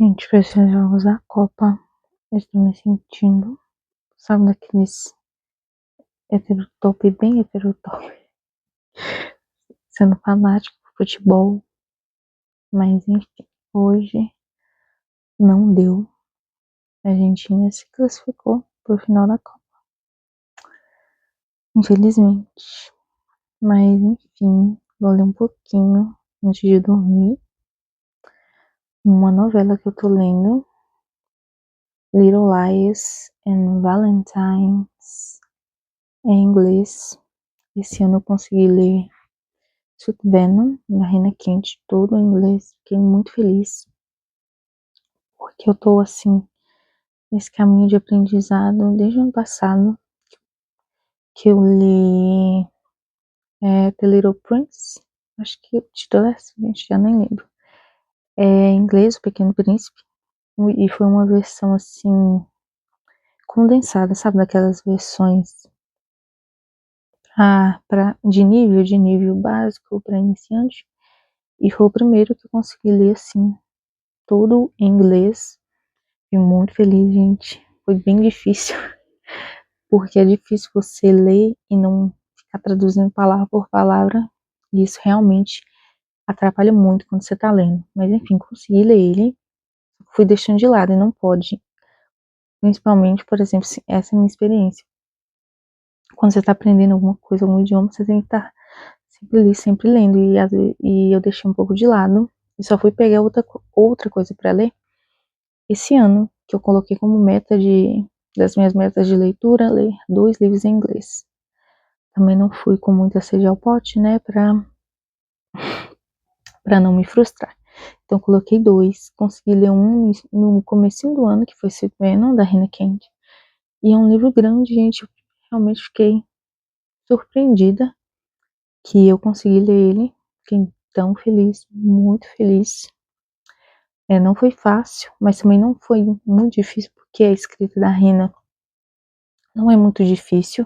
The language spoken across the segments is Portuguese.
Gente, pra esses jogos da Copa, eu estou me sentindo, sabe, daqueles heterotop, bem heterotop, sendo fanático por futebol, mas enfim, hoje não deu. A Argentina se classificou pro final da Copa, infelizmente. Mas enfim, vou ler um pouquinho antes de dormir. Uma novela que eu tô lendo, Little Lies and Valentines, em inglês. Esse ano eu consegui ler Sweet Venom, da Rina Quente, todo em inglês. Fiquei muito feliz, porque eu tô assim, nesse caminho de aprendizado desde o ano passado, que eu li The Little Prince. Acho que o título é assim, gente, já nem lembro. É em inglês, O Pequeno Príncipe, e foi uma versão assim, condensada, sabe, daquelas versões de nível básico para iniciante, e foi o primeiro que eu consegui ler assim, todo em inglês. Fiquei muito feliz, gente. Foi bem difícil, porque é difícil você ler e não ficar traduzindo palavra por palavra, e isso realmente atrapalha muito quando você tá lendo. Mas enfim, consegui ler ele, fui deixando de lado, e não pode, principalmente, por exemplo, essa é a minha experiência. Quando você tá aprendendo alguma coisa, algum idioma, você tem que estar sempre lendo, e eu deixei um pouco de lado, e só fui pegar outra coisa para ler esse ano, que eu coloquei como das minhas metas de leitura, ler 2 livros em inglês. Também não fui com muita sede ao pote, né, pra não me frustrar. Então coloquei 2, consegui ler um no comecinho do ano, que foi Sweet Venom, da Rina Candy. E é um livro grande, gente, eu realmente fiquei surpreendida que eu consegui ler ele. Fiquei tão feliz, muito feliz. Não foi fácil, mas também não foi muito difícil, porque a escrita da Rina não é muito difícil.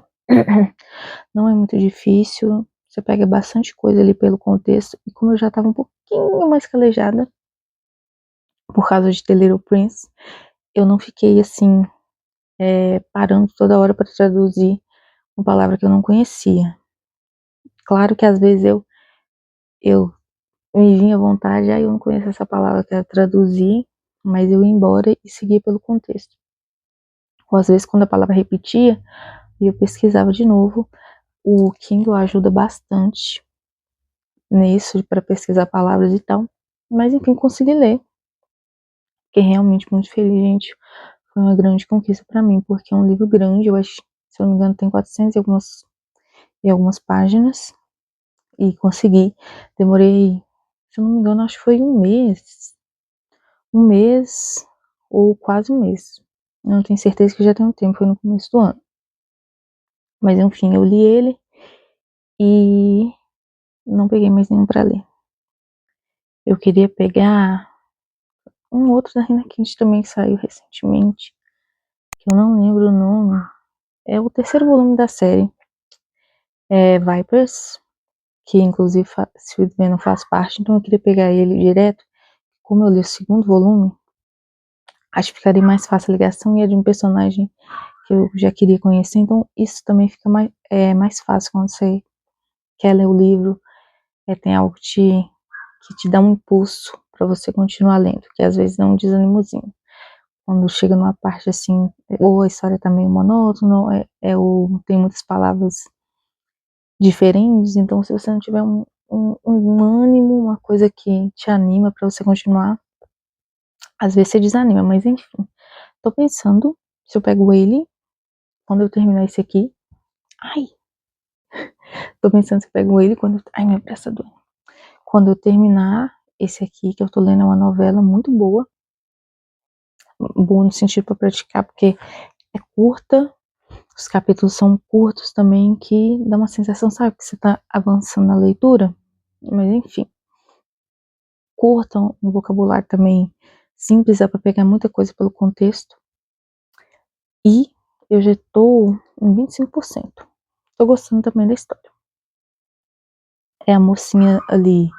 Não é muito difícil. Você pega bastante coisa ali pelo contexto. E como eu já estava um pouquinho mais calejada por causa de The Little Prince, eu não fiquei assim, parando toda hora para traduzir uma palavra que eu não conhecia. Claro que às vezes eu me vinha à vontade, eu não conheço essa palavra, eu quero traduzir, mas eu ia embora e seguia pelo contexto. Ou às vezes quando a palavra repetia, eu pesquisava de novo. O Kindle ajuda bastante nisso, para pesquisar palavras e tal. Mas enfim, consegui ler. Fiquei realmente muito feliz, gente. Foi uma grande conquista para mim, porque é um livro grande, eu acho, se eu não me engano, tem 400 e algumas páginas. E consegui. Demorei, se eu não me engano, acho que foi um mês. Um mês ou quase um mês. Não tenho certeza, que já tem um tempo, foi no começo do ano. Mas enfim, eu li ele e não peguei mais nenhum para ler. Eu queria pegar um outro da Rina Quinte também, que saiu recentemente, que eu não lembro o nome. É o terceiro volume da série. É Vipers, que inclusive Sweet Venom faz parte, então eu queria pegar ele direto. Como eu li o segundo volume, acho que ficaria mais fácil a ligação, e é de um personagem que eu já queria conhecer, então isso também fica mais fácil quando você quer ler o livro, tem algo que te dá um impulso para você continuar lendo, que às vezes dá um desanimozinho. Quando chega numa parte assim, ou a história tá meio monótona, tem muitas palavras diferentes, então se você não tiver um ânimo, uma coisa que te anima para você continuar, às vezes você desanima, mas enfim. Tô pensando, se eu pego ele, quando eu terminar esse aqui, tô pensando se eu pego ele minha pressa doendo. Quando eu terminar esse aqui, que eu tô lendo, é uma novela muito boa no sentido para praticar, porque é curta, os capítulos são curtos também, que dá uma sensação, sabe, que você tá avançando na leitura, mas enfim. Curta, um vocabulário também simples, dá para pegar muita coisa pelo contexto. E eu já tô em 25%. Tô gostando também da história. A mocinha ali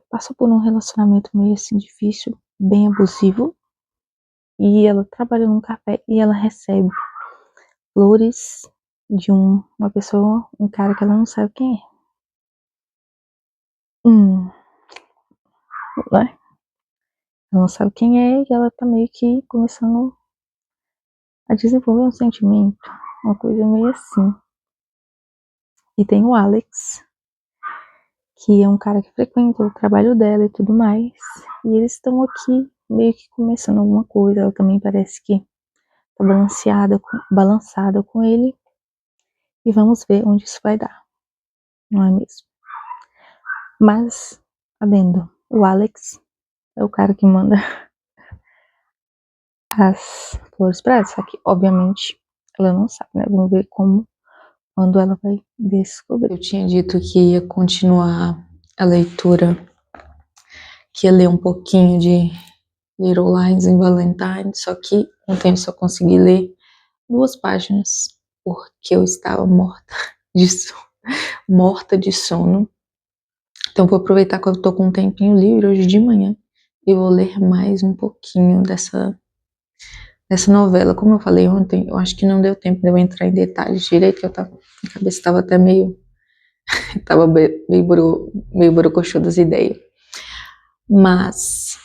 passou por um relacionamento meio assim difícil, bem abusivo, e ela trabalha num café e ela recebe flores de uma pessoa, um cara que ela não sabe quem é. Né? Ela não sabe quem é e ela tá meio que começando a desenvolver um sentimento, uma coisa meio assim. E tem o Alex, que é um cara que frequenta o trabalho dela e tudo mais. E eles estão aqui meio que começando alguma coisa. Ela também parece que tá balançada com ele. E vamos ver onde isso vai dar, não é mesmo? Mas, adendo, o Alex é o cara que manda as flores pra ela. Só que, obviamente, ela não sabe, né? Vamos ver quando ela vai descobrir. Eu tinha dito que ia continuar a leitura, que ia ler um pouquinho de Little Lies in Valentine, só que ontem eu só consegui ler 2 páginas, porque eu estava morta de sono. Então vou aproveitar que eu tô com um tempinho livre hoje de manhã e vou ler mais um pouquinho dessa novela. Como eu falei ontem, eu acho que não deu tempo de eu entrar em detalhes direito, que minha cabeça estava até tava meio borocochô das ideias. Mas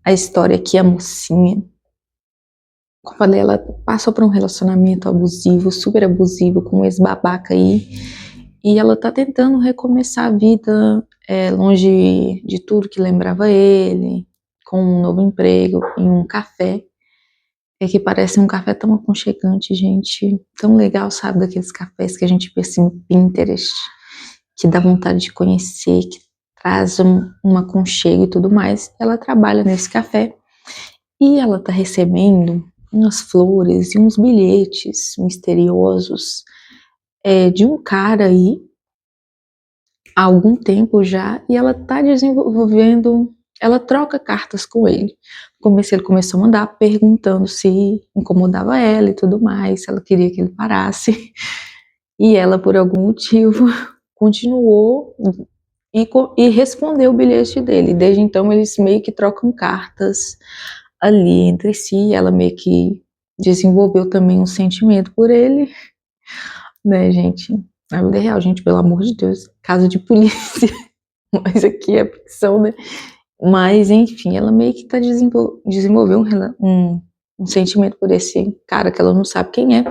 a história aqui, a mocinha, como eu falei, ela passou por um relacionamento abusivo, super abusivo, com um ex-babaca aí, e ela tá tentando recomeçar a vida longe de tudo que lembrava ele, com um novo emprego, em um café, que parece um café tão aconchegante, gente, tão legal, sabe, daqueles cafés que a gente vê assim no Pinterest, que dá vontade de conhecer, que traz um aconchego e tudo mais. Ela trabalha nesse café e ela tá recebendo umas flores e uns bilhetes misteriosos de um cara aí há algum tempo já, e ela tá desenvolvendo, ela troca cartas com ele. No começo ele começou a mandar perguntando se incomodava ela e tudo mais, se ela queria que ele parasse, e ela por algum motivo continuou e respondeu o bilhete dele. Desde então eles meio que trocam cartas ali entre si, ela meio que desenvolveu também um sentimento por ele, né, gente? Na vida real, gente, pelo amor de Deus, caso de polícia, mas aqui é ficção, né? Mas, enfim, ela meio que tá desenvolveu um sentimento por esse cara que ela não sabe quem é.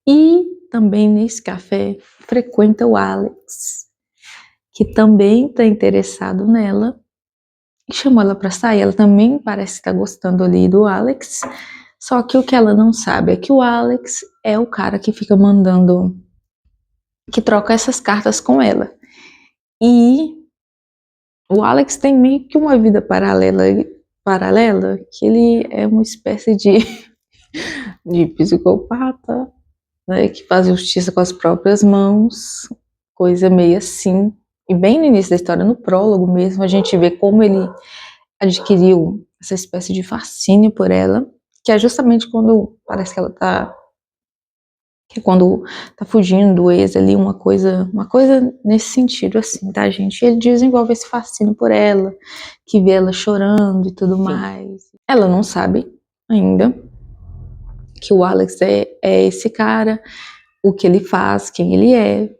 E também nesse café frequenta o Alex, que também tá interessado nela, e chamou ela pra sair. Ela também parece estar gostando ali do Alex, só que o que ela não sabe é que o Alex é o cara que fica mandando, que troca essas cartas com ela. E o Alex tem meio que uma vida paralela, que ele é uma espécie de psicopata, né, que faz justiça com as próprias mãos, coisa meio assim. E bem no início da história, no prólogo mesmo, a gente vê como ele adquiriu essa espécie de fascínio por ela, que é justamente quando parece que ela tá, que é quando tá fugindo do ex ali, uma coisa nesse sentido assim, tá, gente? E ele desenvolve esse fascínio por ela, que vê ela chorando e tudo mais. Ela não sabe ainda que o Alex é esse cara, o que ele faz, quem ele é,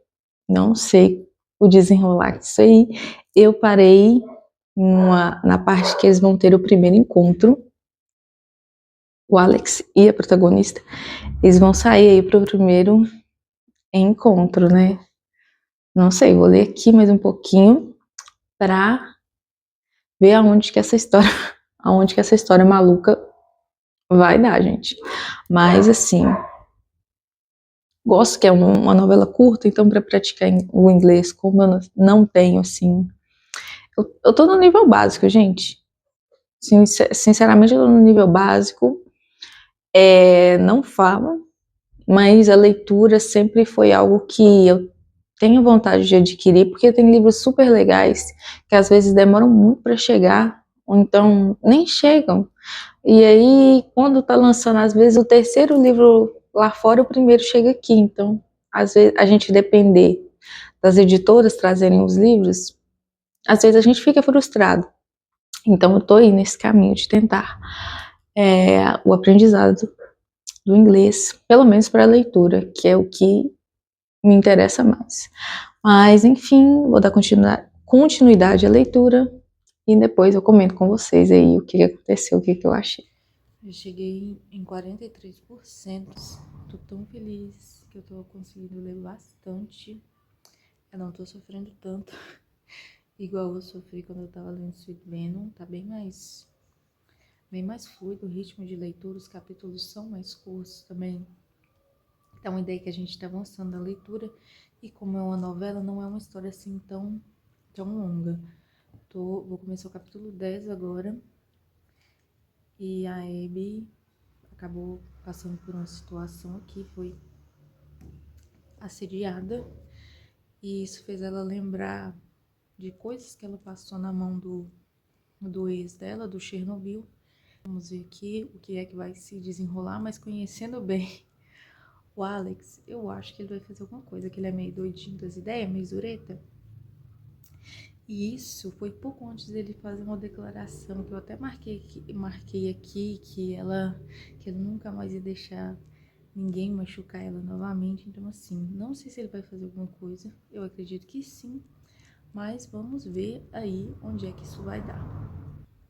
não sei o desenrolar disso aí. Eu parei na parte que eles vão ter o primeiro encontro, o Alex e a protagonista, eles vão sair aí pro primeiro encontro, né? Não sei, vou ler aqui mais um pouquinho pra ver aonde que essa história maluca vai dar, gente. Mas assim, gosto que é uma novela curta, então para praticar o inglês, como eu não tenho assim, eu tô no nível básico, gente. Sinceramente, eu tô no nível básico. Não falo, mas a leitura sempre foi algo que eu tenho vontade de adquirir, porque tem livros super legais que às vezes demoram muito para chegar, ou então nem chegam. E aí, quando tá lançando, às vezes o terceiro livro lá fora, o primeiro chega aqui. Então, às vezes a gente depender das editoras trazerem os livros, às vezes a gente fica frustrado. Então eu tô aí nesse caminho de tentar o aprendizado do inglês, pelo menos para a leitura, que é o que me interessa mais. Mas, enfim, vou dar continuidade à leitura e depois eu comento com vocês aí o que aconteceu, o que eu achei. Eu cheguei em 43%. Tô tão feliz que eu tô conseguindo ler bastante. Eu não tô sofrendo tanto igual eu sofri quando eu tava lendo Sweet Venom. Tá bem mais fluido o ritmo de leitura, os capítulos são mais curtos também. Então, a ideia é que a gente está avançando na leitura, e como é uma novela, não é uma história assim tão longa. Vou começar o capítulo 10 agora, e a Abby acabou passando por uma situação aqui, foi assediada, e isso fez ela lembrar de coisas que ela passou na mão do ex dela, do Chernobyl. Vamos ver aqui o que é que vai se desenrolar, mas conhecendo bem o Alex, eu acho que ele vai fazer alguma coisa, que ele é meio doidinho das ideias, meio zureta. E isso foi pouco antes dele fazer uma declaração que eu até marquei aqui, que ele nunca mais ia deixar ninguém machucar ela novamente. Então, assim, não sei se ele vai fazer alguma coisa, eu acredito que sim, mas vamos ver aí onde é que isso vai dar.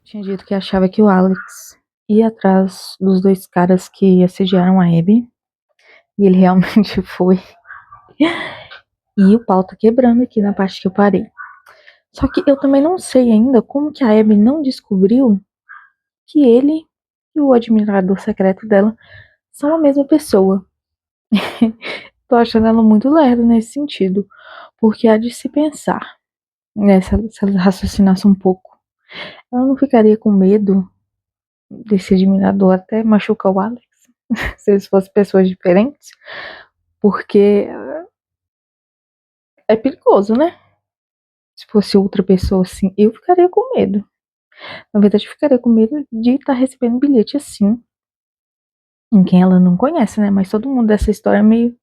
Tinha dito que achava que o Alex ia atrás dos dois caras que assediaram a Abby, e ele realmente foi. E o pau tá quebrando aqui na parte que eu parei. Só que eu também não sei ainda como que a Abby não descobriu que ele e o admirador secreto dela são a mesma pessoa. Tô achando ela muito lerda nesse sentido, porque há de se pensar, né, se ela raciocinasse um pouco, ela não ficaria com medo desse admirador até machucar o Alex, se eles fossem pessoas diferentes, porque é perigoso, né? Se fosse outra pessoa assim, eu ficaria com medo. Na verdade, eu ficaria com medo de estar recebendo bilhete assim, em quem ela não conhece, né? Mas todo mundo dessa história é meio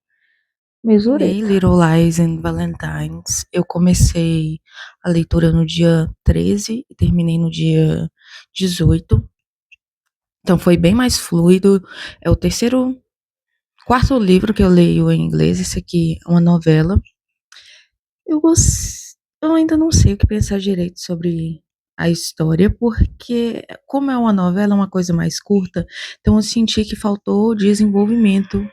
zureta. Little Lies and Valentines. Eu comecei a leitura no dia 13 e terminei no dia 18. Então foi bem mais fluido. É o quarto livro que eu leio em inglês. Esse aqui é uma novela. Eu ainda não sei o que pensar direito sobre a história, porque como é uma novela, uma coisa mais curta, então eu senti que faltou desenvolvimento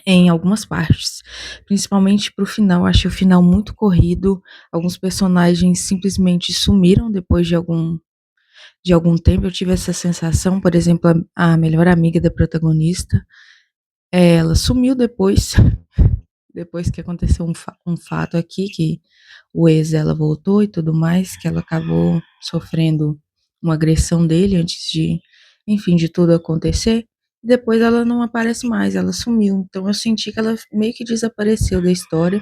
em algumas partes, principalmente pro final. Achei o final muito corrido. Alguns personagens simplesmente sumiram depois de algum tempo. Eu tive essa sensação, por exemplo, a melhor amiga da protagonista, ela sumiu depois que aconteceu um fato aqui, que o ex dela voltou e tudo mais, que ela acabou sofrendo uma agressão dele antes enfim, de tudo acontecer. Depois ela não aparece mais, ela sumiu. Então eu senti que ela meio que desapareceu da história,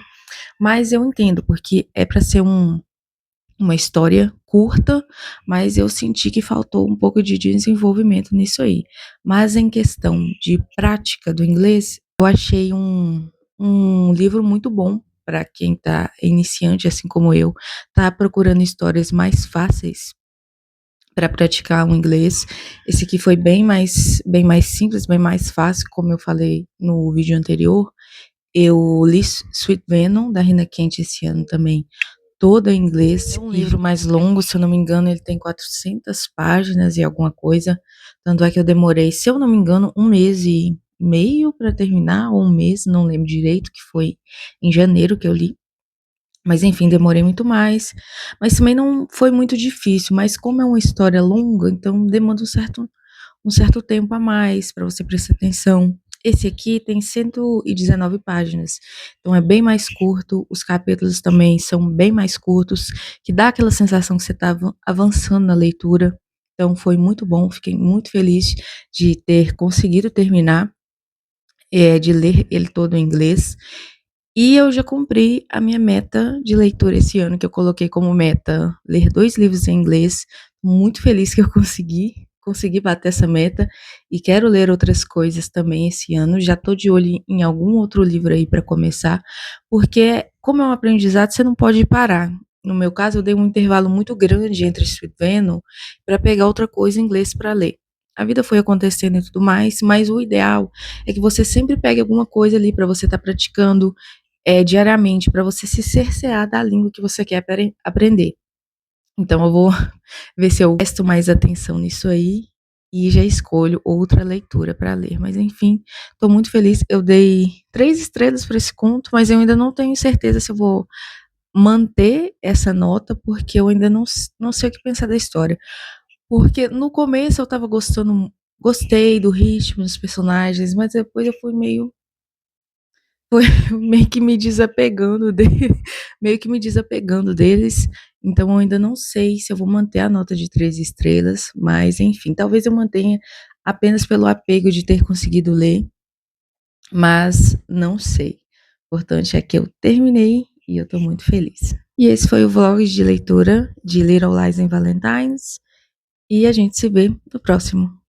mas eu entendo, porque é para ser uma história curta, mas eu senti que faltou um pouco de desenvolvimento nisso aí. Mas em questão de prática do inglês, eu achei um livro muito bom para quem está iniciante, assim como eu, está procurando histórias mais fáceis para praticar o inglês. Esse aqui foi bem mais simples, bem mais fácil, como eu falei no vídeo anterior. Eu li Sweet Venom, da Rina Kent, esse ano também, todo em inglês. É um livro mais longo, se eu não me engano, ele tem 400 páginas e alguma coisa. Tanto é que eu demorei, se eu não me engano, 1 mês e meio para terminar, ou 1 mês, não lembro direito, que foi em janeiro que eu li. Mas enfim, demorei muito mais. Mas também não foi muito difícil. Mas como é uma história longa, então demanda um certo tempo a mais para você prestar atenção. Esse aqui tem 119 páginas, então é bem mais curto, os capítulos também são bem mais curtos, que dá aquela sensação que você está avançando na leitura. Então foi muito bom, fiquei muito feliz de ter conseguido terminar, de ler ele todo em inglês. E eu já cumpri a minha meta de leitura esse ano, que eu coloquei como meta ler 2 livros em inglês. Muito feliz que eu consegui bater essa meta, e quero ler outras coisas também esse ano. Já tô de olho em algum outro livro aí para começar, porque como é um aprendizado, você não pode parar. no meu caso, eu dei um intervalo muito grande entre Sweet Venom para pegar outra coisa em inglês para ler. A vida foi acontecendo e tudo mais, mas o ideal é que você sempre pegue alguma coisa ali para você estar praticando diariamente, para você se cercear da língua que você quer aprender. Então eu vou ver se eu presto mais atenção nisso aí e já escolho outra leitura para ler. Mas enfim, estou muito feliz. Eu dei 3 estrelas para esse conto, mas eu ainda não tenho certeza se eu vou manter essa nota, porque eu ainda não sei o que pensar da história. Porque no começo eu estava gostei do ritmo dos personagens, mas depois eu fui meio que me desapegando dele, meio que me desapegando deles. Então eu ainda não sei se eu vou manter a nota de 3 estrelas, mas enfim, talvez eu mantenha apenas pelo apego de ter conseguido ler, mas não sei. O importante é que eu terminei e eu tô muito feliz. E esse foi o vlog de leitura de Little Lies and Valentines, e a gente se vê no próximo.